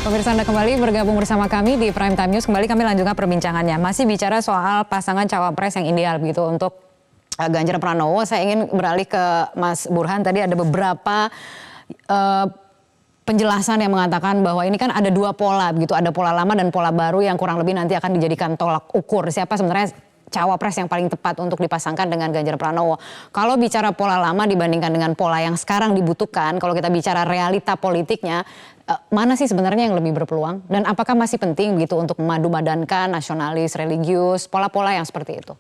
Pemirsa, Anda kembali bergabung bersama kami di Prime Time News. Kembali kami lanjutkan perbincangannya. Masih bicara soal pasangan cawapres yang ideal begitu untuk Ganjar Pranowo. Saya ingin beralih ke Mas Burhan. Tadi ada beberapa penjelasan yang mengatakan bahwa ini kan ada dua pola begitu. Ada pola lama dan pola baru yang kurang lebih nanti akan dijadikan tolak ukur. Siapa sebenarnya cawapres yang paling tepat untuk dipasangkan dengan Ganjar Pranowo. Kalau bicara pola lama dibandingkan dengan pola yang sekarang dibutuhkan, kalau kita bicara realita politiknya, mana sih sebenarnya yang lebih berpeluang? Dan apakah masih penting begitu untuk memadu-madankan nasionalis, religius, pola-pola yang seperti itu?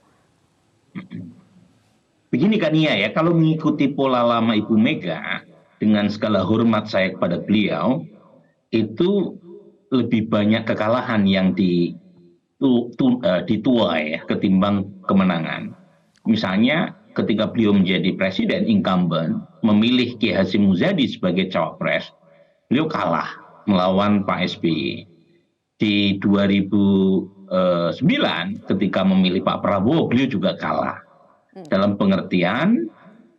Begini kan ya, kalau mengikuti pola lama Ibu Mega, dengan segala hormat saya kepada beliau, itu lebih banyak kekalahan yang dituai ketimbang kemenangan. Misalnya ketika beliau menjadi presiden incumbent, memilih Kiai Hasyim Muzadi sebagai cawapres, beliau kalah melawan Pak SBY. Di 2009 ketika memilih Pak Prabowo, beliau juga kalah. Dalam pengertian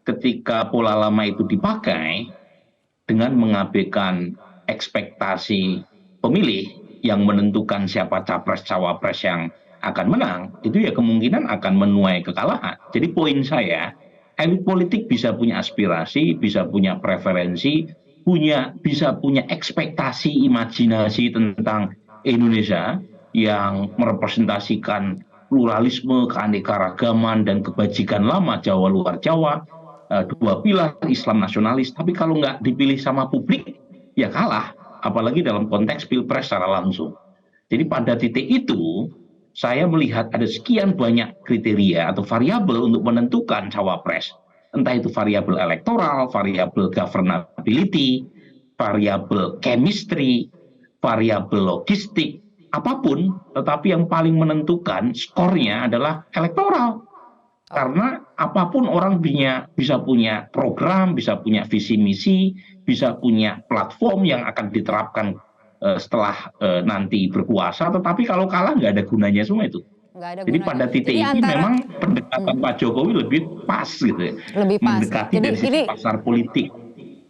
ketika pola lama itu dipakai dengan mengabaikan ekspektasi pemilih yang menentukan siapa capres-cawapres yang akan menang, itu ya kemungkinan akan menuai kekalahan. Jadi poin saya, elit politik bisa punya aspirasi, bisa punya preferensi, bisa punya ekspektasi, imajinasi tentang Indonesia yang merepresentasikan pluralisme, keanekaragaman, dan kebajikan lama Jawa luar Jawa, dua pilar Islam nasionalis. Tapi kalau nggak dipilih sama publik, ya kalah. Apalagi dalam konteks pilpres secara langsung. Jadi pada titik itu, saya melihat ada sekian banyak kriteria atau variabel untuk menentukan cawapres. Entah itu variabel elektoral, variabel governability, variabel chemistry, variabel logistik, apapun, tetapi yang paling menentukan skornya adalah elektoral. Karena apapun orang bisa punya program, bisa punya visi misi, bisa punya platform yang akan diterapkan setelah nanti berkuasa, tetapi kalau kalah nggak ada gunanya semua itu. Jadi pada titik ini memang pendekatan Pak Jokowi lebih pas gitu ya, lebih pas. Mendekati dari sisi pasar politik.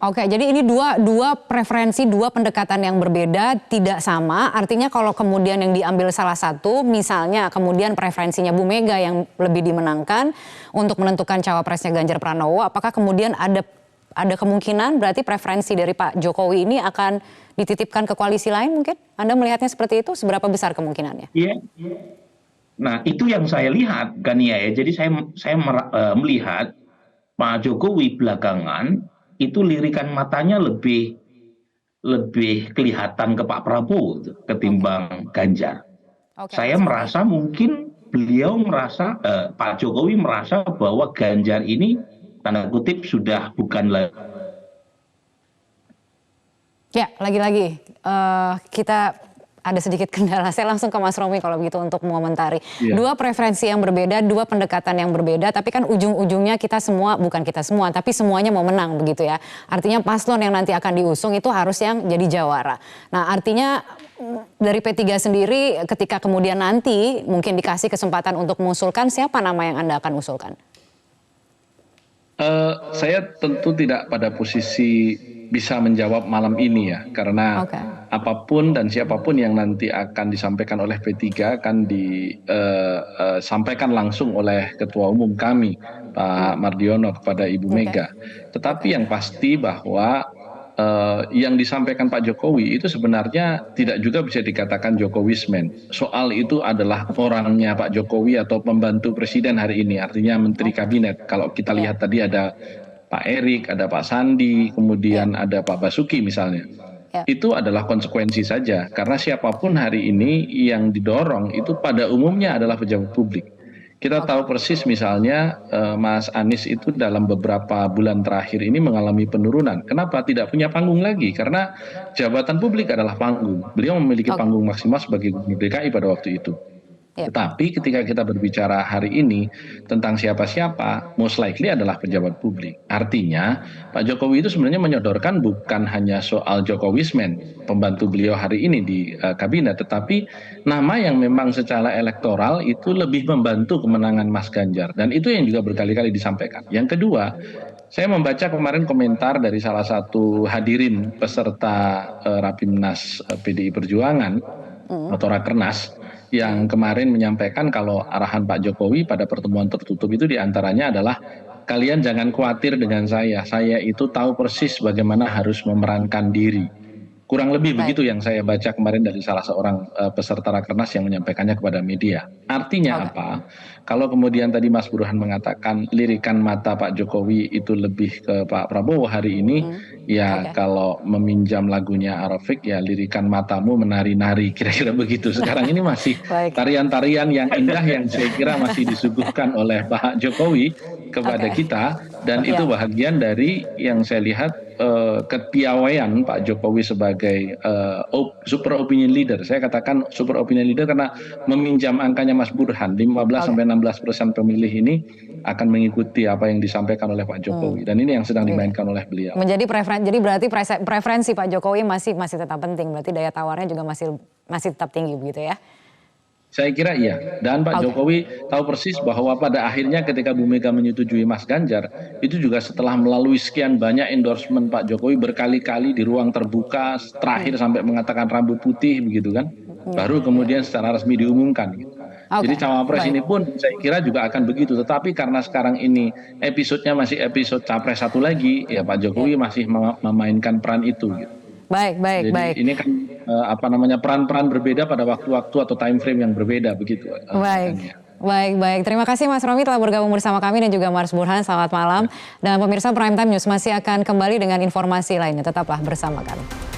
Oke, jadi ini dua preferensi, dua pendekatan yang berbeda, tidak sama. Artinya kalau kemudian yang diambil salah satu, misalnya kemudian preferensinya Bu Mega yang lebih dimenangkan untuk menentukan cawapresnya Ganjar Pranowo, apakah kemudian ada kemungkinan berarti preferensi dari Pak Jokowi ini akan dititipkan ke koalisi lain mungkin? Anda melihatnya seperti itu? Seberapa besar kemungkinannya? Iya. Nah, itu yang saya lihat kan ya. Jadi saya melihat Pak Jokowi belakangan itu lirikan matanya lebih kelihatan ke Pak Prabowo ketimbang Ganjar. Saya merasa mungkin Pak Jokowi merasa bahwa Ganjar ini tanda kutip sudah bukan lagi. Ya, lagi-lagi kita ada sedikit kendala. Saya langsung ke Mas Romi kalau begitu untuk mengomentari. Yeah. Dua preferensi yang berbeda, dua pendekatan yang berbeda, tapi kan ujung-ujungnya kita semua, bukan kita semua, tapi semuanya mau menang begitu ya. Artinya paslon yang nanti akan diusung itu harus yang jadi jawara. Nah, artinya dari P3 sendiri ketika kemudian nanti mungkin dikasih kesempatan untuk mengusulkan, siapa nama yang Anda akan usulkan? Saya tentu tidak pada posisi bisa menjawab malam ini ya, karena apapun dan siapapun yang nanti akan disampaikan oleh P3 akan disampaikan langsung oleh Ketua Umum kami, Pak Mardiono, kepada Ibu Mega. Tetapi yang pasti bahwa yang disampaikan Pak Jokowi itu sebenarnya tidak juga bisa dikatakan Jokowismen. Soal itu adalah orangnya Pak Jokowi atau pembantu presiden hari ini, artinya menteri kabinet. Kalau kita lihat tadi ada Pak Erik, ada Pak Sandi, kemudian ada Pak Basuki misalnya. Itu adalah konsekuensi saja, karena siapapun hari ini yang didorong itu pada umumnya adalah pejabat publik. Kita tahu persis misalnya Mas Anies itu dalam beberapa bulan terakhir ini mengalami penurunan. Kenapa? Tidak punya panggung lagi, karena jabatan publik adalah panggung. Beliau memiliki panggung maksimal sebagai Gubernur DKI pada waktu itu. Yep. Tetapi ketika kita berbicara hari ini tentang siapa-siapa, most likely adalah pejabat publik. Artinya Pak Jokowi itu sebenarnya menyodorkan bukan hanya soal Jokowismen, pembantu beliau hari ini di kabinet, tetapi nama yang memang secara elektoral itu lebih membantu kemenangan Mas Ganjar. Dan itu yang juga berkali-kali disampaikan. Yang kedua, saya membaca kemarin komentar dari salah satu hadirin peserta Rapimnas PDI Perjuangan atau Rakernas yang kemarin menyampaikan kalau arahan Pak Jokowi pada pertemuan tertutup itu diantaranya adalah kalian jangan khawatir dengan saya itu tahu persis bagaimana harus memerankan diri. Kurang lebih begitu yang saya baca kemarin dari salah seorang peserta Rakernas yang menyampaikannya kepada media. Artinya apa? Kalau kemudian tadi Mas Burhan mengatakan lirikan mata Pak Jokowi itu lebih ke Pak Prabowo hari ini, kalau meminjam lagunya Arafik ya lirikan matamu menari-nari, kira-kira begitu. Sekarang ini masih tarian-tarian yang indah yang saya kira masih disuguhkan oleh Pak Jokowi kepada kita, dan itu bahagian dari yang saya lihat kepiawaian Pak Jokowi sebagai super opinion leader. Saya katakan super opinion leader karena meminjam angkanya Mas Burhan, 15-16% pemilih ini akan mengikuti apa yang disampaikan oleh Pak Jokowi, dan ini yang sedang dimainkan oleh beliau. Jadi berarti preferensi Pak Jokowi masih tetap penting, berarti daya tawarnya juga masih tetap tinggi begitu ya? Saya kira iya, dan Pak Jokowi tahu persis bahwa pada akhirnya ketika Bu Mega menyetujui Mas Ganjar, itu juga setelah melalui sekian banyak endorsement Pak Jokowi berkali-kali di ruang terbuka, terakhir sampai mengatakan rambut putih begitu kan, baru kemudian secara resmi diumumkan gitu. Jadi cawapres ini pun saya kira juga akan begitu, tetapi karena sekarang ini episodenya masih episode capres satu lagi, ya Pak Jokowi masih memainkan peran itu gitu. Baik. Ini kan peran-peran berbeda pada waktu-waktu atau time frame yang berbeda begitu. Baik. Terima kasih Mas Romi telah bergabung bersama kami dan juga Mas Burhan. Selamat malam. Dan pemirsa Prime Time News masih akan kembali dengan informasi lainnya. Tetaplah bersama kami.